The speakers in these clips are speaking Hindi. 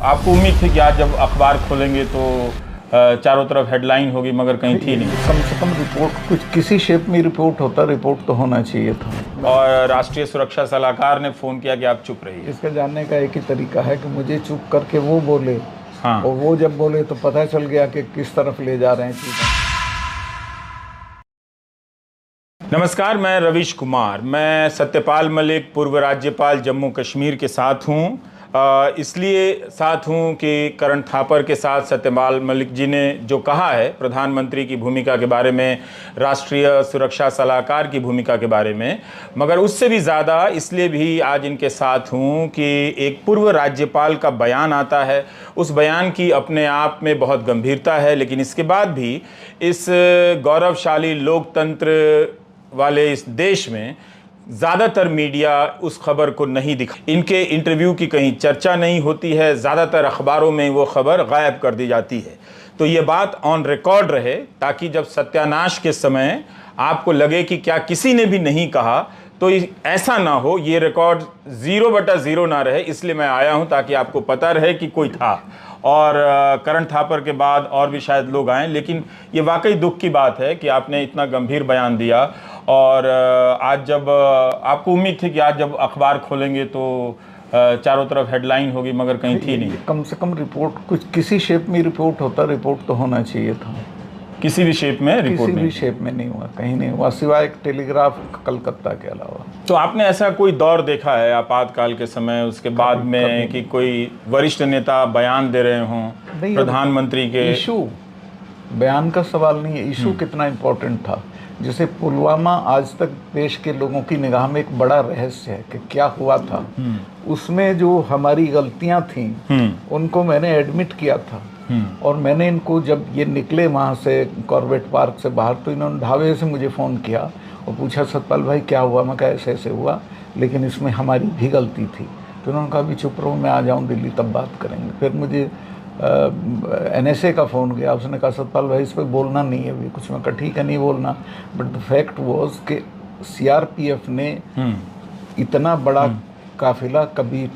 आपको उम्मीद थी कि आज जब अखबार खोलेंगे तो चारों तरफ हेडलाइन होगी, मगर कहीं थी नहीं। कम से कम रिपोर्ट कुछ किसी शेप में रिपोर्ट होता, रिपोर्ट तो होना चाहिए था। और राष्ट्रीय सुरक्षा सलाहकार ने फ़ोन किया कि आप चुप रहिए। इसका जानने का एक ही तरीका है कि मुझे चुप करके वो बोले। हाँ। और वो जब बोले तो पता चल गया कि किस तरफ ले जा रहे हैं चीज़ें। नमस्कार, मैं रवीश कुमार। मैं सत्यपाल मलिक, पूर्व राज्यपाल जम्मू कश्मीर के साथ हूँ। इसलिए साथ हूँ कि करण थापर के साथ सत्यपाल मलिक जी ने जो कहा है प्रधानमंत्री की भूमिका के बारे में, राष्ट्रीय सुरक्षा सलाहकार की भूमिका के बारे में, मगर उससे भी ज़्यादा इसलिए भी आज इनके साथ हूँ कि एक पूर्व राज्यपाल का बयान आता है। उस बयान की अपने आप में बहुत गंभीरता है, लेकिन इसके बाद भी इस गौरवशाली लोकतंत्र वाले इस देश में ज़्यादातर मीडिया उस खबर को नहीं दिखा, इनके इंटरव्यू की कहीं चर्चा नहीं होती है, ज़्यादातर अखबारों में वो खबर गायब कर दी जाती है। तो ये बात ऑन रिकॉर्ड रहे, ताकि जब सत्यानाश के समय आपको लगे कि क्या किसी ने भी नहीं कहा, तो ऐसा ना हो, ये रिकॉर्ड 0/0 ना रहे। इसलिए मैं आया हूँ ताकि आपको पता रहे कि कोई था। और करण थापर के बाद और भी शायद लोग आएँ, लेकिन ये वाकई दुख की बात है कि आपने इतना गंभीर बयान दिया। और आज जब आपको उम्मीद थी कि आज जब अखबार खोलेंगे तो चारों तरफ हेडलाइन होगी, मगर कहीं थी नहीं। कम से कम रिपोर्ट कुछ किसी शेप में रिपोर्ट होता, रिपोर्ट तो होना चाहिए था। किसी भी शेप में रिपोर्ट किसी भी शेप में नहीं हुआ, कहीं नहीं हुआ, सिवाय एक टेलीग्राफ कलकत्ता के अलावा। तो आपने ऐसा कोई दौर देखा है आपातकाल के समय, उसके बाद में कि कोई वरिष्ठ नेता बयान दे रहे हों प्रधानमंत्री के? इशू बयान का सवाल नहीं है, इशू कितना इम्पोर्टेंट था। जैसे पुलवामा आज तक देश के लोगों की निगाह में एक बड़ा रहस्य है कि क्या हुआ था। उसमें जो हमारी गलतियां थीं उनको मैंने एडमिट किया था। और मैंने इनको, जब ये निकले वहाँ से कॉर्बेट पार्क से बाहर, तो इन्होंने ढाबे से मुझे फ़ोन किया और पूछा सतपाल भाई क्या हुआ। मैं कहा ऐसे ऐसे हुआ, लेकिन इसमें हमारी भी गलती थी। तो उन्होंने कहा अभी चुप रहो, मैं आ जाऊँ दिल्ली तब बात करेंगे। फिर मुझे NSA का फ़ोन गया, उसने कहा सतपाल भाई इस पर बोलना नहीं है अभी कुछ। मैं कहा ठीक है नहीं बोलना। बट द फैक्ट वॉज कि CRPF ने इतना बड़ा काफिला कभी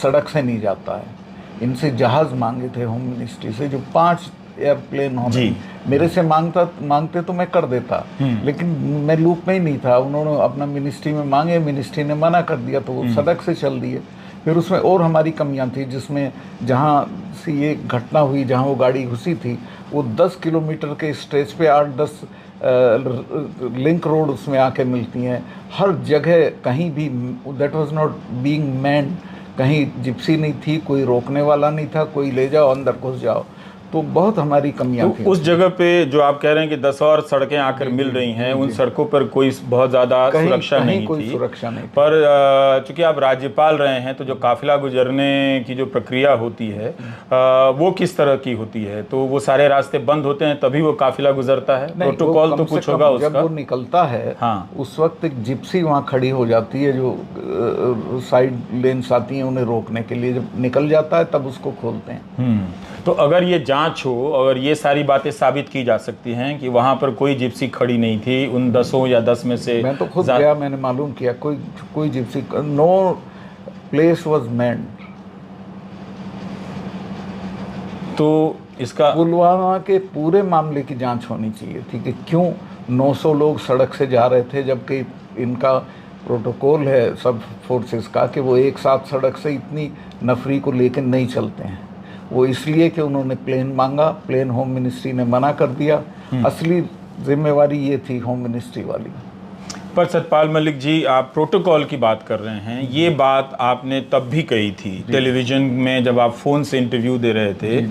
सड़क से नहीं जाता है। इनसे जहाज़ मांगे थे होम मिनिस्ट्री से, जो 5 एयरप्लेन होने मेरे से मांगते तो मैं कर देता, लेकिन मैं लूप में ही नहीं था। उन्होंने अपना मिनिस्ट्री में मांगे, मिनिस्ट्री ने मना कर दिया, तो वो सड़क से चल दिए। फिर उसमें और हमारी कमियां थी, जिसमें जहाँ से ये घटना हुई, जहाँ वो गाड़ी घुसी थी, वो 10 किलोमीटर के स्ट्रेच पे 8-10 लिंक रोड उसमें आके मिलती हैं। हर जगह कहीं भी that was not being manned, कहीं जिप्सी नहीं थी, कोई रोकने वाला नहीं था, कोई ले जाओ अंदर घुस जाओ। तो बहुत हमारी कमियां थी। उस जगह पे जो आप कह रहे हैं कि 10 और सड़कें आकर मिल रही हैं, उन सड़कों पर कोई बहुत ज़्यादा सुरक्षा नहीं थी। सुरक्षा नहीं थी। पर चूंकि आप राज्यपाल रहे हैं, तो जो काफिला गुजरने की जो प्रक्रिया होती है वो किस तरह की होती है? तो वो सारे रास्ते बंद होते हैं तभी वो काफिला गुजरता है? प्रोटोकॉल तो कुछ होगा उसका? जब वो निकलता है, हाँ, उस वक्त एक जिप्सी वहाँ खड़ी हो जाती है, जो साइड लेन्स आती हैं उन्हें रोकने के लिए। जब निकल जाता है तब उसको खोलते हैं। तो अगर ये जांच हो, अगर ये सारी बातें साबित की जा सकती हैं कि वहाँ पर कोई जिप्सी खड़ी नहीं थी उन 10 या 10 में से, मैं तो खुद गया, मैंने मालूम किया कोई gypsy, no place was manned. तो इसका पुलवामा के पूरे मामले की जांच होनी चाहिए थी कि क्यों 900 लोग सड़क से जा रहे थे, जबकि इनका प्रोटोकॉल है सब फोर्सेस का कि वो एक साथ सड़क से इतनी नफरी को लेकर नहीं चलते हैं। वो इसलिए कि उन्होंने प्लेन मांगा, प्लेन होम मिनिस्ट्री ने मना कर दिया। असली जिम्मेवारी ये थी होम मिनिस्ट्री वाली। पर सतपाल मलिक जी, आप प्रोटोकॉल की बात कर रहे हैं, ये बात आपने तब भी कही थी टेलीविज़न में जब आप फ़ोन से इंटरव्यू दे रहे थे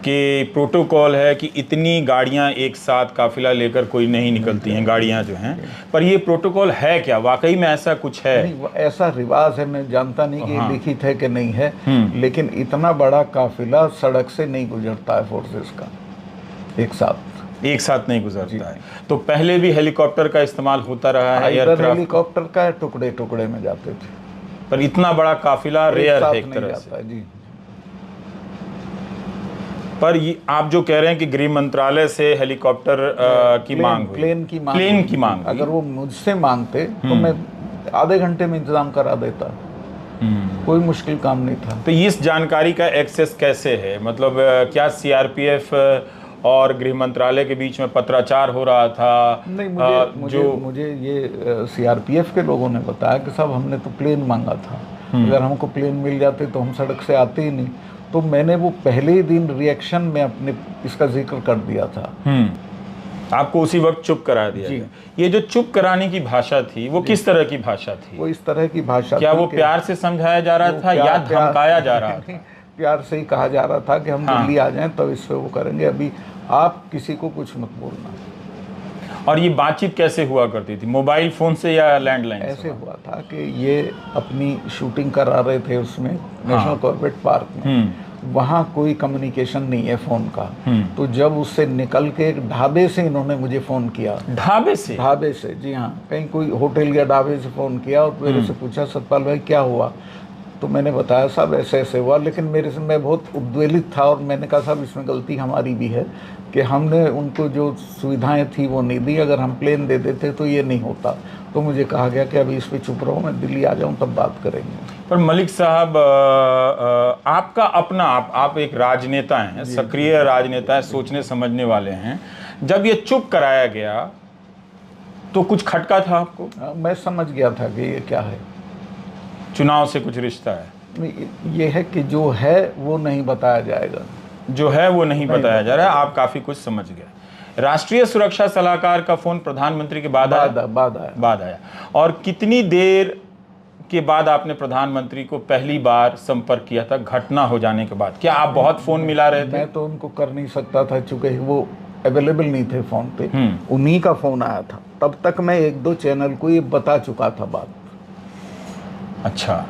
कि प्रोटोकॉल है कि इतनी गाड़ियां एक साथ काफिला लेकर कोई नहीं निकलती हैं, गाड़ियां जो हैं। पर ये प्रोटोकॉल है क्या? वाकई में ऐसा कुछ है? नहीं, ऐसा रिवाज है, मैं जानता नहीं कि लिखित है कि नहीं है, लेकिन इतना बड़ा काफिला सड़क से नहीं गुजरता है फोर्सेस का एक साथ नहीं गुजरता है। तो पहले भी हेलीकॉप्टर का इस्तेमाल होता रहा है, हेलीकॉप्टर का टुकड़े टुकड़े में जाते थे, पर इतना बड़ा काफिला रेयर है एक तरह से। जी। पर ये आप जो कह रहे हैं कि गृह मंत्रालय से हेलीकॉप्टर की मांग हुई, प्लेन की मांग, अगर वो मुझसे मांगते तो मैं आधे घंटे में इंतजाम करा देता। कोई मुश्किल काम नहीं था। तो इस जानकारी का एक्सेस कैसे है? मतलब क्या सीआरपीएफ और गृह मंत्रालय के बीच में पत्राचार हो रहा था? नहीं, मुझे ये सीआरपीएफ के लोगों ने बताया कि साहब हमने तो प्लेन मांगा था, अगर हमको प्लेन मिल जाते तो हम सड़क से आते ही नहीं। तो मैंने वो पहले ही दिन रिएक्शन में अपने इसका जिक्र कर दिया था। आपको उसी वक्त चुप करा दिया गया। ये जो चुप कराने की भाषा थी वो किस तरह की भाषा थी? वो इस तरह की भाषा क्या वो प्यार से समझाया जा रहा था या धमकाया जा रहा था? प्यार से ही कहा जा रहा था कि हम दिल्ली आ जाएं तब इस पे वो करेंगे, अभी आप किसी को कुछ मत बोलना। और ये बातचीत कैसे हुआ करती थी? मोबाइल फोन से या लैंडलाइन? ऐसे हुआ था कि ये अपनी शूटिंग करा रहे थे उसमें नेशनल कॉर्पोरेट पार्क में, वहाँ कोई कम्युनिकेशन नहीं है फ़ोन का। तो जब उससे निकल के एक ढाबे से इन्होंने मुझे फ़ोन किया। ढाबे से? ढाबे से, जी हाँ, कहीं कोई होटल या ढाबे से फ़ोन किया और मेरे से पूछा सतपाल भाई क्या हुआ? तो मैंने बताया साहब ऐसे ऐसे हुआ, लेकिन मेरे से मैं बहुत उद्वेलित था और मैंने कहा साहब इसमें गलती हमारी भी है कि हमने उनको जो सुविधाएं थी वो नहीं दी, अगर हम प्लेन दे देते तो ये नहीं होता। तो मुझे कहा गया कि अभी इस पे चुप रहो, मैं दिल्ली आ जाऊं तब बात करेंगे। पर मलिक साहब, आपका अपना आप एक राजनेता हैं, सक्रिय राजनेता हैं, सोचने समझने वाले हैं। जब ये चुप कराया गया तो कुछ खटका था आपको? मैं समझ गया था कि ये क्या है, चुनाव से कुछ रिश्ता है। ये है कि जो है वो नहीं बताया जाएगा, जो है वो नहीं बताया जा रहा है। आप काफी कुछ समझ गए। राष्ट्रीय सुरक्षा सलाहकार का फोन प्रधानमंत्री के बाद आया। और कितनी देर के बाद आपने प्रधानमंत्री को पहली बार संपर्क किया था घटना हो जाने के बाद? क्या आप बहुत फोन मिला रहे थे? मैं तो उनको कर नहीं सकता था चूंकि वो अवेलेबल नहीं थे फोन पे। उन्हीं का फोन आया था। तब तक मैं 1-2 चैनल को ये बता चुका था बात। अच्छा,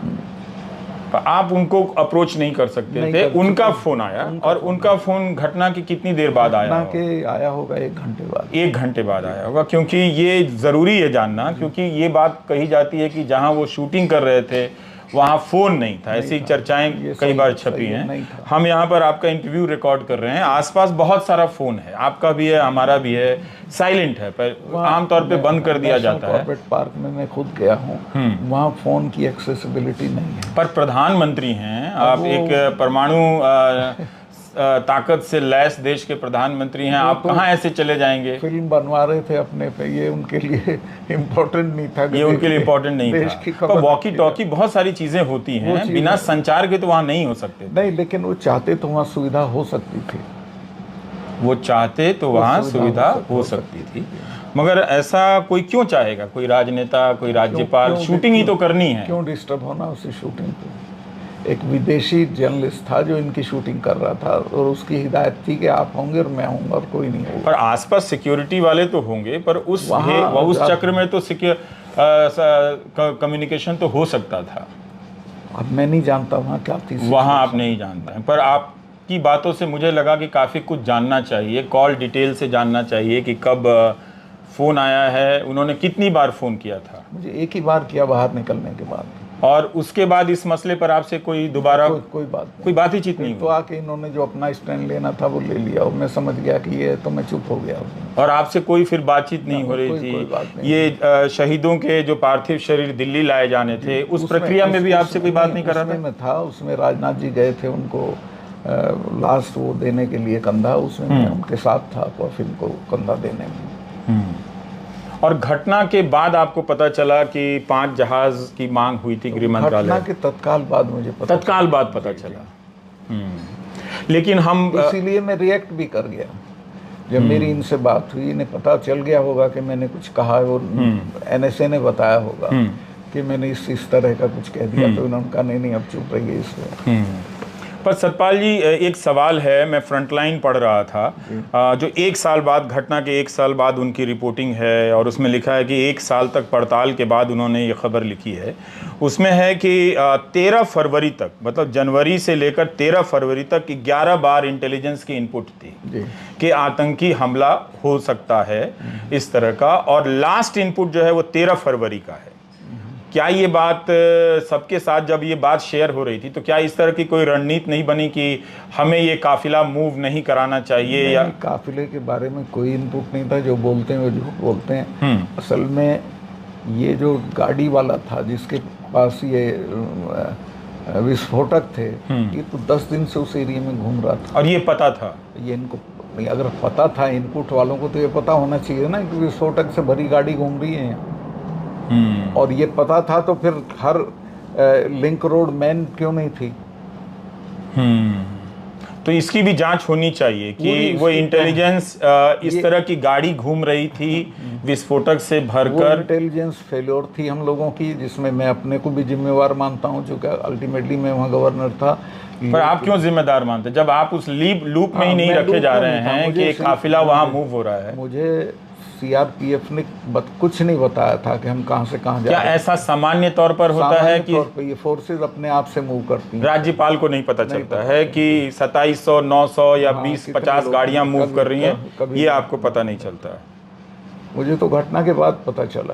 तो आप उनको अप्रोच नहीं कर सकते थे? उनका फोन आया। और उनका फोन घटना की कितनी देर बाद आया? घटना के आया होगा 1 घंटे बाद। 1 घंटे बाद आया होगा, क्योंकि ये जरूरी है जानना, क्योंकि ये बात कही जाती है कि जहां वो शूटिंग कर रहे थे वहां फोन नहीं था। ऐसी चर्चाएं कई बार छपी हैं। हम यहाँ पर आपका इंटरव्यू रिकॉर्ड कर रहे हैं, आसपास बहुत सारा फोन है, आपका भी है, हमारा भी है, साइलेंट है, पर आमतौर पे बंद कर दिया जाता है। कॉर्पोरेट पार्क में मैं खुद गया हूँ, वहाँ फोन की एक्सेसिबिलिटी नहीं है। पर प्रधानमंत्री हैं आप, एक परमाणु ताकत से लैस देश के प्रधानमंत्री हैं, आप कहाँ ऐसे चले जाएंगे? फिल्म बनवा रहे थे अपने पे, ये उनके लिए इम्पोर्टेंट नहीं था। ये उनके लिए इम्पोर्टेंट नहीं था। पर वॉकी टॉकी बहुत सारी चीजें होती हैं, बिना संचार के तो वहाँ नहीं हो सकते। नहीं, लेकिन वो चाहते तो वहाँ सुविधा हो सकती थी। वो चाहते तो वहाँ सुविधा हो सकती थी, मगर ऐसा कोई क्यों चाहेगा? कोई राजनेता, कोई राज्यपाल, शूटिंग ही तो करनी है। क्यों डिस्टर्ब होना उसी शूटिंग पे? एक विदेशी जर्नलिस्ट था जो इनकी शूटिंग कर रहा था और उसकी हिदायत थी कि आप होंगे और मैं होऊंगा और कोई नहीं होगा। पर आसपास सिक्योरिटी वाले तो होंगे, पर उस चक्र में तो कम्युनिकेशन तो हो सकता था। अब मैं नहीं जानता वहाँ क्या थी, वहाँ आप नहीं जानते हैं, पर आपकी बातों से मुझे लगा कि काफ़ी कुछ जानना चाहिए, कॉल डिटेल से जानना चाहिए कि कब फ़ोन आया है, उन्होंने कितनी बार फ़ोन किया था? मुझे 1 ही बार किया बाहर निकलने के बाद। और उसके बाद इस मसले पर आपसे कोई दोबारा कोई बात ही चित नहीं? तो आके इन्होंने जो अपना स्टैंड लेना था वो ले लिया और मैं समझ गया कि ये, तो मैं चुप हो गया। और आपसे कोई फिर बातचीत नहीं हो रही थी? ये शहीदों के जो पार्थिव शरीर दिल्ली लाए जाने थे, उस प्रक्रिया में भी आपसे कोई बात नहीं कर रहा था? उसमें राजनाथ जी गए थे उनको लास्ट वो देने के लिए कंधा, उसमें मैं उनके साथ था फिल्म को कंधा देने में। और घटना के बाद आपको पता चला कि 5 जहाज की मांग हुई थी गृह मंत्रालय? घटना के तत्काल बाद मुझे पता चला। लेकिन हम इसीलिए मैं रिएक्ट भी कर गया जब मेरी इनसे बात हुई। इन्हें पता चल गया होगा कि मैंने कुछ कहा, और NSA ने बताया होगा कि मैंने इस तरह का कुछ कह दिया, तो उन्होंने कहा नहीं अब चुप रहिए इसमें। पर सतपाल जी, एक सवाल है, मैं फ्रंटलाइन पढ़ रहा था, जो 1 साल बाद, घटना के 1 साल बाद उनकी रिपोर्टिंग है, और उसमें लिखा है कि 1 साल तक पड़ताल के बाद उन्होंने ये खबर लिखी है। उसमें है कि 13 फरवरी तक, मतलब जनवरी से लेकर 13 फरवरी तक 11 बार इंटेलिजेंस की इनपुट थी कि आतंकी हमला हो सकता है इस तरह का, और लास्ट इनपुट जो है वो 13 फरवरी का है। क्या ये बात सबके साथ जब ये बात शेयर हो रही थी तो क्या इस तरह की कोई रणनीति नहीं बनी कि हमें ये काफिला मूव नहीं कराना चाहिए? या काफिले के बारे में कोई इनपुट नहीं था, जो बोलते हैं वो झूठ बोलते हैं। असल में ये जो गाड़ी वाला था जिसके पास ये विस्फोटक थे, ये तो 10 दिन से उस एरिया में घूम रहा था। और ये पता था? ये इनको अगर पता था, इनपुट वालों को तो ये पता होना चाहिए ना कि विस्फोटक से भरी गाड़ी घूम रही है यहाँ। और ये पता था तो फिर हर लिंक रोड मैन क्यों नहीं थी? तो इसकी भी जांच होनी चाहिए कि वो इंटेलिजेंस इस तरह की गाड़ी घूम रही थी विस्फोटक से भरकर। इंटेलिजेंस फेल्योर थी हम लोगों की, जिसमें मैं अपने को भी जिम्मेवार मानता हूँ, जो कि अल्टीमेटली मैं वहाँ गवर्नर था। पर आप क्यों जिम्मेदार मानते जब आप उस लूप में ही नहीं रखे जा रहे हैं कि एक काफिला वहाँ मूव हो रहा है? मुझे सीआरपीएफ ने कुछ नहीं बताया था कि हम कहाँ से कहाँ जा रहे हैं। क्या ऐसा सामान्य तौर पर होता है कि ये फोर्सेस अपने आप से मूव करती हैं? राज्यपाल को नहीं पता चलता है कि 2700, 900 या 20-50 गाड़ियां मूव कर रही हैं? ये आपको पता नहीं चलता है? मुझे तो घटना के बाद पता चला।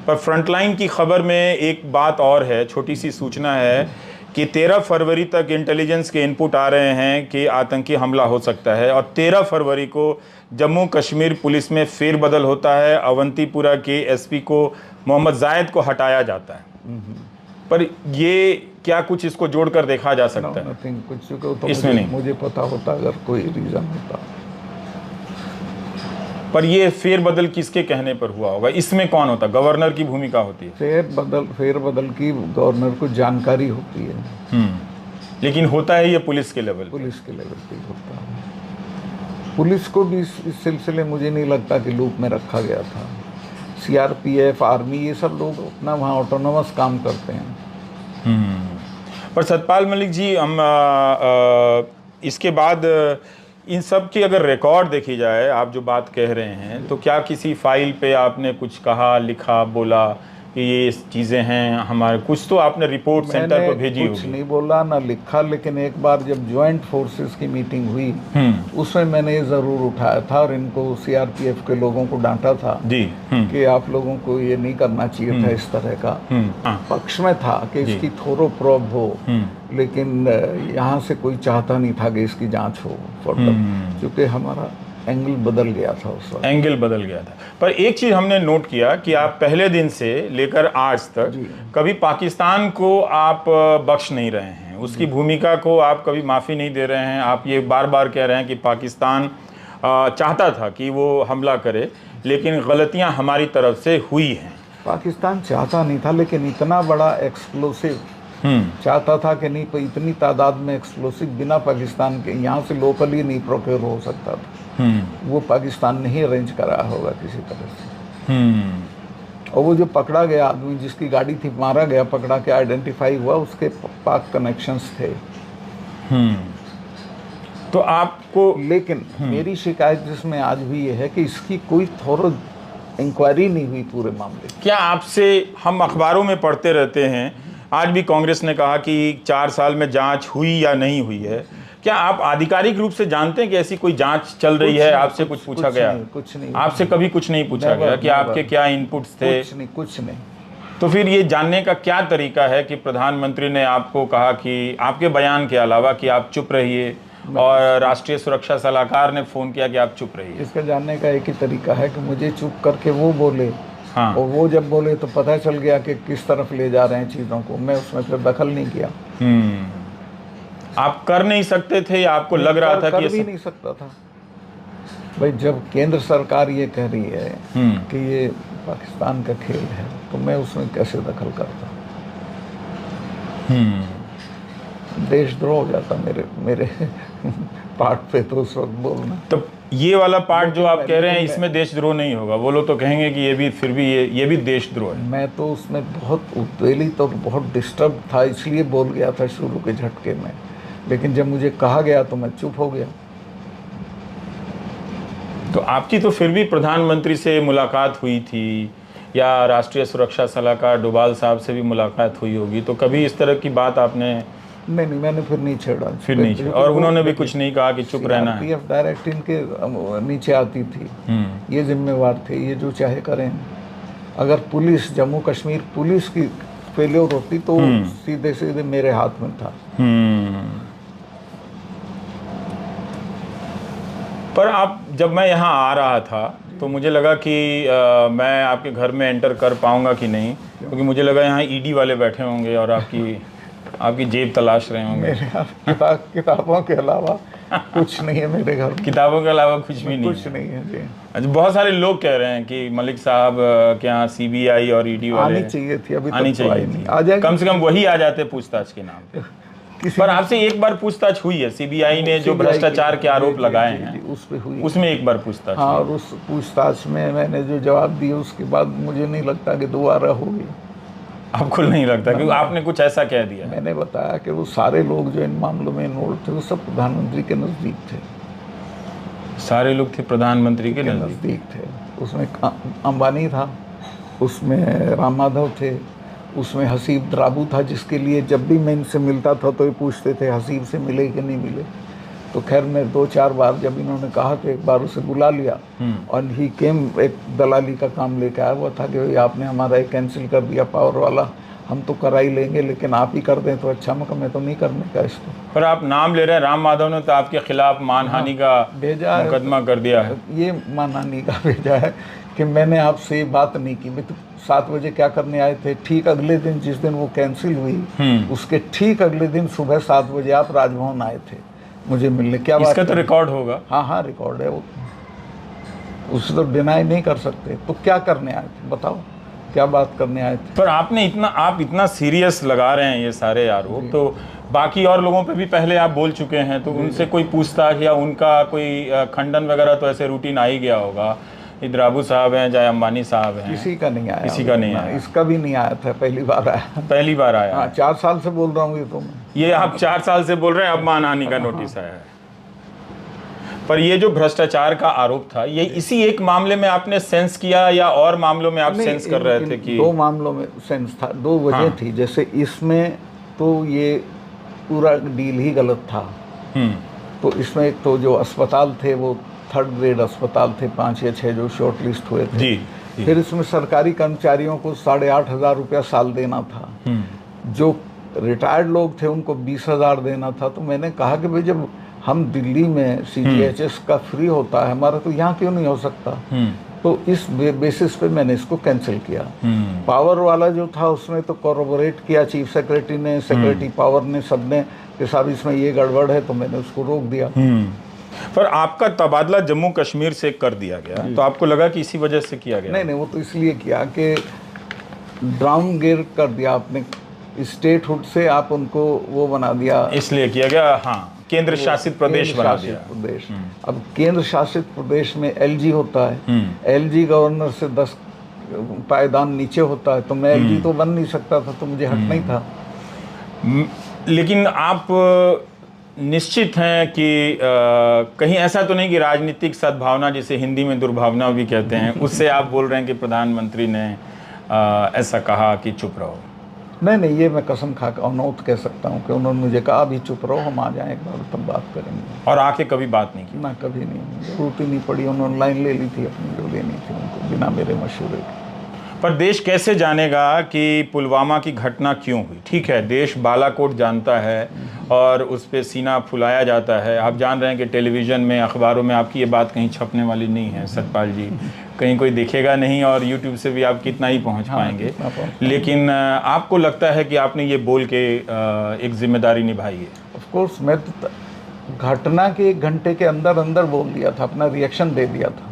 पर फ्रंटलाइन की खबर में एक बात और है, छोटी सी सूचना है कि 13 फरवरी तक इंटेलिजेंस के इनपुट आ रहे हैं कि आतंकी हमला हो सकता है, और 13 फरवरी को जम्मू कश्मीर पुलिस में फेरबदल होता है। अवंतीपुरा के एसपी को मोहम्मद जायद को हटाया जाता है। पर ये क्या कुछ इसको जोड़कर देखा जा सकता है? नथिंग, कुछ तो इसमें नहीं। मुझे पता होता अगर कोई रीज़न होता। पर ये फेरबदल किसके कहने पर हुआ होगा? इसमें कौन होता? गवर्नर की भूमिका होती है? फेरबदल की गवर्नर को जानकारी होती है। लेकिन होता है ये पुलिस के लेवल? पुलिस के लेवल पे होता है। पुलिस को भी इस सिलसिले मुझे नहीं लगता कि लूप में रखा गया था। सीआरपीएफ, आर्मी, ये सब लोग अपना वहाँ ऑटोनोमस काम करते हैं। पर सतपाल मलिक जी, हम इसके बाद इन सब की अगर रिकॉर्ड देखी जाए, आप जो बात कह रहे हैं, तो क्या किसी फाइल पे आपने कुछ कहा, लिखा, बोला कि ये चीज़ें हैं हमारे? कुछ तो आपने रिपोर्ट सेंटर पर भेजी होगी। कुछ नहीं बोला ना लिखा, लेकिन एक बार जब ज्वाइंट फोर्सेस की मीटिंग हुई उसमें मैंने ये ज़रूर उठाया था और इनको सीआरपीएफ के लोगों को डांटा था जी कि आप लोगों को ये नहीं करना चाहिए था इस तरह का। पक्ष में था कि इसकी थोरो प्रोब हो, लेकिन यहाँ से कोई चाहता नहीं था कि इसकी जाँच हो फर्दर, क्योंकि हमारा एंगल बदल गया था उस वक्त। एंगल बदल गया था। पर एक चीज़ हमने नोट किया कि आप पहले दिन से लेकर आज तक कभी पाकिस्तान को आप बख्श नहीं रहे हैं, उसकी भूमिका को आप कभी माफ़ी नहीं दे रहे हैं। आप ये बार बार कह रहे हैं कि पाकिस्तान चाहता था कि वो हमला करे, लेकिन गलतियां हमारी तरफ से हुई हैं। पाकिस्तान चाहता नहीं था, लेकिन इतना बड़ा एक्सप्लोसिव चाहता था कि नहीं, कोई इतनी तादाद में एक्सप्लोसिव बिना पाकिस्तान के यहाँ से लोकली नहीं प्रोक्योर हो सकता था। वो पाकिस्तान ने ही अरेंज कराया होगा किसी तरह से। और वो जो पकड़ा गया आदमी, जिसकी गाड़ी थी, मारा गया, पकड़ा के आइडेंटिफाई हुआ, उसके पाक कनेक्शंस थे। तो आपको, लेकिन मेरी शिकायत जिसमें आज भी ये है कि इसकी कोई थोरो इंक्वायरी नहीं हुई पूरे मामले। क्या आपसे, हम अखबारों में पढ़ते रहते हैं, आज भी कांग्रेस ने कहा कि 4 साल में जांच हुई या नहीं हुई है, क्या आप आधिकारिक रूप से जानते हैं कि ऐसी कोई जांच चल रही है? आपसे कुछ पूछा गया? कुछ नहीं। आपसे कभी कुछ नहीं पूछा गया कि आपके क्या इनपुट्स थे? कुछ नहीं। तो फिर ये जानने का क्या तरीका है कि प्रधानमंत्री ने आपको कहा कि आपके बयान के अलावा कि आप चुप रहिए, और राष्ट्रीय सुरक्षा सलाहकार ने फोन किया कि आप चुप रहिए? इसका जानने का एक ही तरीका है कि मुझे चुप करके वो बोले। हाँ। और वो जब बोले तो पता चल गया कि किस तरफ ले जा रहे हैं चीज़ों को। मैं उसमें फिर दखल नहीं किया। आप कर नहीं सकते थे या आपको लग रहा था कि कर भी नहीं सकता था? भाई, जब केंद्र सरकार ये कह रही है कि ये पाकिस्तान का खेल है, तो मैं उसमें कैसे दखल करता? देशद्रोह हो जाता मेरे पार्ट पे तो उस वक्त बोलना। तो ये वाला पार्ट जो आप कह रहे हैं, इसमें देशद्रोह नहीं होगा? वो लोग तो कहेंगे कि ये भी, फिर भी ये भी देशद्रोह है। मैं तो उसमें बहुत उत्तेजित और बहुत डिस्टर्ब था, इसलिए बोल गया था शुरू के झटके में। लेकिन जब मुझे कहा गया तो मैं चुप हो गया। तो आपकी तो फिर भी प्रधानमंत्री से मुलाकात हुई थी, या राष्ट्रीय सुरक्षा सलाहकार डोभाल साहब से भी मुलाकात हुई होगी, तो कभी इस तरह की बात आपने? नहीं, मैंने फिर नहीं छेड़ा। फिर नहीं छेड़ा, और उन्होंने भी कुछ नहीं कहा कि चुप रहना है? सीआरपीएफ डायरेक्ट इनके नीचे आती थी, ये जिम्मेवार थे, ये जो चाहे करें। अगर पुलिस, जम्मू कश्मीर पुलिस की फेलियर होती तो सीधे सीधे मेरे हाथ में था। पर आप जब मैं यहाँ आ रहा था तो मुझे लगा कि मैं आपके घर में एंटर कर पाऊंगा कि नहीं, क्योंकि मुझे लगा यहाँ ईडी वाले बैठे होंगे और आपकी जेब तलाश रहे होंगे। मेरे यहाँ किताबों के अलावा कुछ नहीं है मेरे घर में। किताबों के अलावा कुछ भी नहीं? कुछ नहीं है जी। अच्छा, बहुत सारे लोग कह रहे हैं कि मलिक साहब के यहाँ सीबीआई और ईडी वाले आनी चाहिए थी, अभी आनी तक तो आई चाहिए नहीं। थी। आ जाएगी। कम से कम वही आ जाते पूछताछ के नाम पे। पर आपसे एक बार पूछताछ हुई है, सीबीआई ने जो भ्रष्टाचार के आरोप लगाए हैं उस पे हुई, उसमें एक बार पूछताछ हाँ, हुई। और उस पूछताछ में मैंने जो जवाब दिया उसके बाद मुझे नहीं लगता कि दोबारा होगी। आपको नहीं लगता कि आपने कुछ ऐसा कह दिया? मैंने बताया कि वो सारे लोग जो इन मामलों में इन्वॉल्व थे वो सब प्रधानमंत्री के नज़दीक थे। सारे लोग थे प्रधानमंत्री के नजदीक? नज़दीक थे। उसमें अंबानी था, उसमें राम माधव थे, उसमें हसीब द्राबू था, जिसके लिए जब भी मैं इनसे मिलता था तो ये पूछते थे हसीब से मिले कि नहीं मिले। तो खैर मैं 2-4 बार जब इन्होंने कहा तो एक बार उसे बुला लिया और ही केम एक दलाली का काम लेके आया हुआ था कि भाई आपने हमारा एक कैंसिल कर दिया पावर वाला, हम तो करा ही लेंगे लेकिन आप ही कर दें तो अच्छा, मैं तो नहीं करने का इसको। पर आप नाम ले रहे हैं, राम माधव ने तो आपके खिलाफ मानहानि का भेजा है, मुकदमा कर दिया है। ये मानहानि का भेजा है कि मैंने आपसे बात नहीं की। मैं तो 7 बजे क्या करने आए थे, ठीक अगले दिन जिस दिन वो कैंसिल हुई उसके ठीक अगले दिन सुबह 7 बजे आप राजभवन आए थे मुझे मिलने। क्या बात? इसका तो रिकॉर्ड होगा। हाँ, रिकॉर्ड है वो, उसे तो डिनाई नहीं कर सकते। तो क्या करने आए थे बताओ, क्या बात करने आए थे? पर आप इतना सीरियस लगा रहे हैं ये सारे आरोप, तो बाकी और लोगों पे भी पहले आप बोल चुके हैं, तो उनसे कोई पूछताछ या उनका कोई खंडन वगैरह तो ऐसे रूटीन आ ही गया होगा? द्राबू साहब हैं चाहे अंबानी साहब हैं, किसी का नहीं आया। किसी का नहीं आया। इसका भी नहीं आया था, पहली बार आया। पहली बार आया? हाँ, 4 साल से बोल रहा हूँ ये तो मैं। ये आप 4 साल से बोल रहे हैं, अब मानहानि का नोटिस आया है। पर ये जो भ्रष्टाचार का आरोप था, ये इसी एक मामले में आपने सेंस किया या और मामलों में आप सेंस कर रहे थे कि? 2 मामलों में सेंस था, 2 वजह थी। जैसे इसमें तो ये पूरा डील ही गलत था। तो इसमें एक तो जो अस्पताल थे वो 3rd ग्रेड अस्पताल थे, 5 या 6 जो शॉर्ट लिस्ट हुए थे। जी। फिर इसमें सरकारी कर्मचारियों को 8,500 रुपया साल देना था। जो रिटायर्ड लोग थे उनको 20,000 देना था। तो मैंने कहा कि भाई जब हम दिल्ली में CGHS का फ्री होता है हमारा, तो यहाँ क्यों नहीं हो सकता? तो इस बेसिस पे मैंने इसको कैंसिल किया। पावर वाला जो था उसमें तो कॉर्पोरेट किया चीफ सेक्रेटरी ने, सेक्रेटरी पावर ने, सबने कि साहब इसमें ये गड़बड़ है, तो मैंने उसको रोक दिया। पर आपका तबादला जम्मू कश्मीर से कर दिया गया, तो आपको लगा कि इसी वजह से किया गया? नहीं, वो तो इसलिए किया कि डाउन गियर कर दिया आपने, स्टेटहुड से आप उनको वो बना दिया, इसलिए किया गया। हाँ, केंद्र शासित प्रदेश बना दिया। प्रदेश। अब केंद्र शासित प्रदेश में LG होता है, LG गवर्नर से 10 पायदान नीचे होता है, तो मैं LG तो बन नहीं सकता था, तो मुझे हटना ही था। लेकिन आप निश्चित हैं कि कहीं ऐसा तो नहीं कि राजनीतिक सद्भावना, जिसे हिंदी में दुर्भावना भी कहते हैं, उससे आप बोल रहे हैं कि प्रधानमंत्री ने ऐसा कहा कि चुप रहो? नहीं, ये मैं कसम खा के अनौत कह सकता हूँ कि उन्होंने मुझे कहा अभी चुप रहो, हम आ जाएं एक बार तब बात करेंगे। और आके कभी बात नहीं की? ना, कभी नहीं, जरूरत ही नहीं पड़ी। उन्होंने लाइन ले ली थी अपनी जो लेनी थी उनको, बिना मेरे मशवरे के। पर देश कैसे जानेगा कि पुलवामा की घटना क्यों हुई? ठीक है, देश बालाकोट जानता है और उस पर सीना फुलाया जाता है। आप जान रहे हैं कि टेलीविज़न में, अखबारों में आपकी ये बात कहीं छपने वाली नहीं है सतपाल जी, कहीं कोई देखेगा नहीं, और यूट्यूब से भी आप कितना ही पहुंच पाएंगे। लेकिन आपको लगता है कि आपने ये बोल के एक जिम्मेदारी निभाई है? ऑफ कोर्स, मैं तो घटना के 1 घंटे के अंदर अंदर बोल दिया था, अपना रिएक्शन दे दिया था।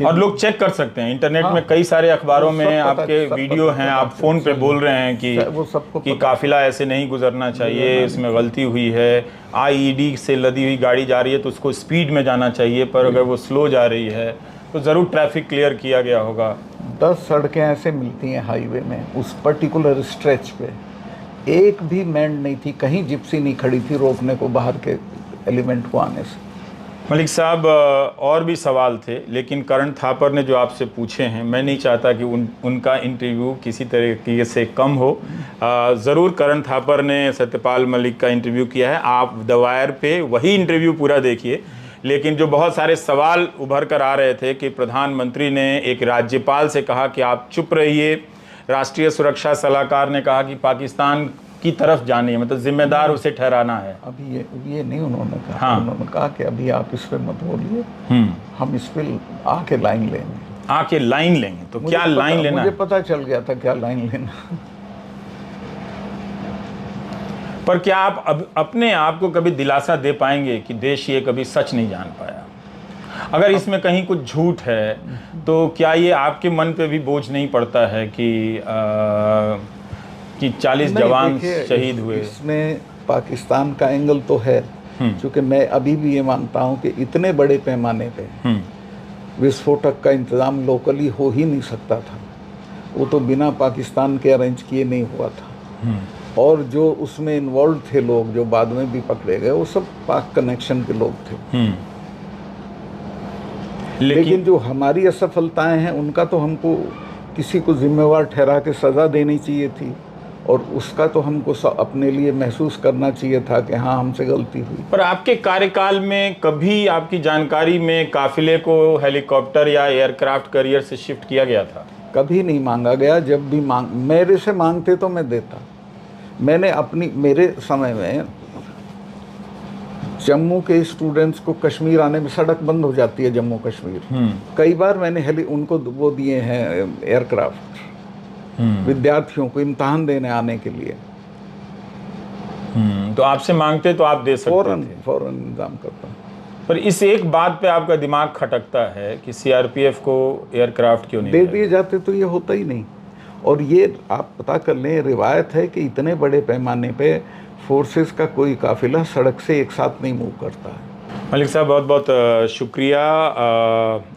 और लोग चेक कर सकते हैं इंटरनेट में, कई सारे अखबारों में आपके वीडियो हैं, आप फ़ोन पे बोल रहे हैं कि काफिला ऐसे नहीं गुजरना चाहिए, इसमें गलती हुई है, IED से लदी हुई गाड़ी जा रही है तो उसको स्पीड में जाना चाहिए, पर अगर वो स्लो जा रही है तो ज़रूर ट्रैफिक क्लियर किया गया होगा। 10 सड़कें ऐसे मिलती हैं हाईवे में, उस पर्टिकुलर स्ट्रेच पे एक भी मैंड नहीं थी, कहीं जिप्सी नहीं खड़ी थी रोकने को बाहर के एलिमेंट को आने से। मलिक साहब, और भी सवाल थे, लेकिन करण थापर ने जो आपसे पूछे हैं, मैं नहीं चाहता कि उनका इंटरव्यू किसी तरीके से कम हो। ज़रूर करण थापर ने सत्यपाल मलिक का इंटरव्यू किया है, आप द वायर पे वही इंटरव्यू पूरा देखिए। लेकिन जो बहुत सारे सवाल उभर कर आ रहे थे कि प्रधानमंत्री ने एक राज्यपाल से कहा कि आप चुप रहिए, राष्ट्रीय सुरक्षा सलाहकार ने कहा कि पाकिस्तान की तरफ जानी है, मतलब जिम्मेदार उसे ठहराना है। अभी ये नहीं उन्होंने कहा। हाँ। उन्होंने कहा कि अभी आप इस पे मत बोलिए, हम इस पे आके लाइन लेंगे। आके लाइन लेंगे, तो क्या लाइन लेना मुझे है? पता चल गया था क्या लाइन लेना। पर क्या आप अब अपने आप को कभी दिलासा दे पाएंगे कि देश ये कभी सच नहीं जान पाया? अगर इसमें कहीं कुछ झूठ है तो क्या ये आपके मन पे भी बोझ नहीं पड़ता है कि 40 जवान शहीद हुए? इसमें पाकिस्तान का एंगल तो है, क्योंकि मैं अभी भी ये मानता हूँ कि इतने बड़े पैमाने पे विस्फोटक का इंतज़ाम लोकली हो ही नहीं सकता था। वो तो बिना पाकिस्तान के अरेंज किए नहीं हुआ था। और जो उसमें इन्वॉल्व थे लोग जो बाद में भी पकड़े गए, वो सब पाक कनेक्शन के लोग थे। लेकिन जो हमारी असफलताएं हैं उनका तो हमको किसी को जिम्मेवार ठहरा के सज़ा देनी चाहिए थी, और उसका तो हमको अपने लिए महसूस करना चाहिए था कि हाँ, हमसे गलती हुई। पर आपके कार्यकाल में कभी आपकी जानकारी में काफिले को हेलीकॉप्टर या एयरक्राफ्ट कैरियर से शिफ्ट किया गया था? कभी नहीं मांगा गया। जब भी मेरे से मांगते तो मैं देता। मैंने मेरे समय में जम्मू के स्टूडेंट्स को कश्मीर आने में सड़क बंद हो जाती है, जम्मू कश्मीर। कई बार मैंने उनको वो दिए हैं एयरक्राफ्ट, विद्यार्थियों को इम्तहान देने आने के लिए। तो आपसे मांगते तो आप दे सकते थे? फौरन इंतजाम करता। पर इस एक बात पे आपका दिमाग खटकता है कि सीआरपीएफ को एयरक्राफ्ट क्यों नहीं दे दिए जाते तो ये होता ही नहीं। और ये आप पता कर लें, रिवायत है कि इतने बड़े पैमाने पे फोर्सेस का कोई काफिला सड़क से एक साथ नहीं मूव करता है। मलिक साहब, बहुत बहुत शुक्रिया।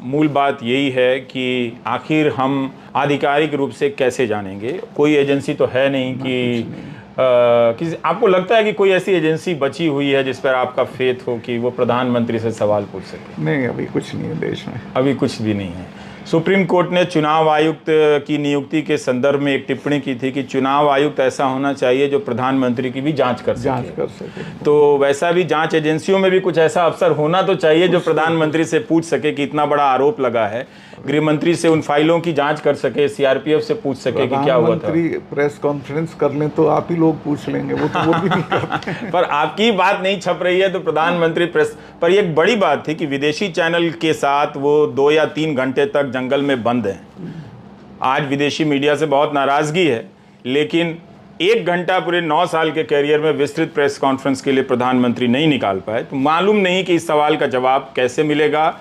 मूल बात यही है कि आखिर हम आधिकारिक रूप से कैसे जानेंगे? कोई एजेंसी तो है नहीं कि आपको लगता है कि कोई ऐसी एजेंसी बची हुई है जिस पर आपका फेथ हो कि वो प्रधानमंत्री से सवाल पूछ सके? नहीं, अभी कुछ नहीं है देश में। अभी कुछ भी नहीं है। सुप्रीम कोर्ट ने चुनाव आयुक्त की नियुक्ति के संदर्भ में एक टिप्पणी की थी कि चुनाव आयुक्त ऐसा होना चाहिए जो प्रधानमंत्री की भी जांच कर सके। तो वैसा भी जांच एजेंसियों में भी कुछ ऐसा अफसर होना तो चाहिए जो प्रधानमंत्री से पूछ सके कि इतना बड़ा आरोप लगा है, गृह मंत्री से उन फाइलों की जांच कर सके, सीआरपीएफ से पूछ सके कि क्या हुआ था। प्रेस कॉन्फ्रेंस कर लें तो आप ही लोग पूछ लेंगे, वो भी नहीं करते। पर आपकी बात नहीं छप रही है तो प्रधानमंत्री प्रेस पर एक बड़ी बात थी कि विदेशी चैनल के साथ वो 2 या 3 घंटे तक जंगल में बंद हैं। आज विदेशी मीडिया से बहुत नाराजगी है, लेकिन 1 घंटा पूरे 9 साल के कैरियर में विस्तृत प्रेस कॉन्फ्रेंस के लिए प्रधानमंत्री नहीं निकाल पाए। तो मालूम नहीं कि इस सवाल का जवाब कैसे मिलेगा,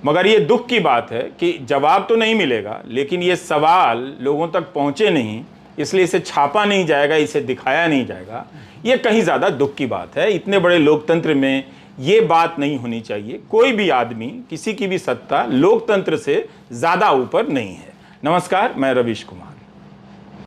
मगर ये दुख की बात है कि जवाब तो नहीं मिलेगा, लेकिन ये सवाल लोगों तक पहुंचे नहीं, इसलिए इसे छापा नहीं जाएगा, इसे दिखाया नहीं जाएगा। ये कहीं ज़्यादा दुख की बात है। इतने बड़े लोकतंत्र में ये बात नहीं होनी चाहिए। कोई भी आदमी, किसी की भी सत्ता लोकतंत्र से ज़्यादा ऊपर नहीं है। नमस्कार, मैं रवीश कुमार।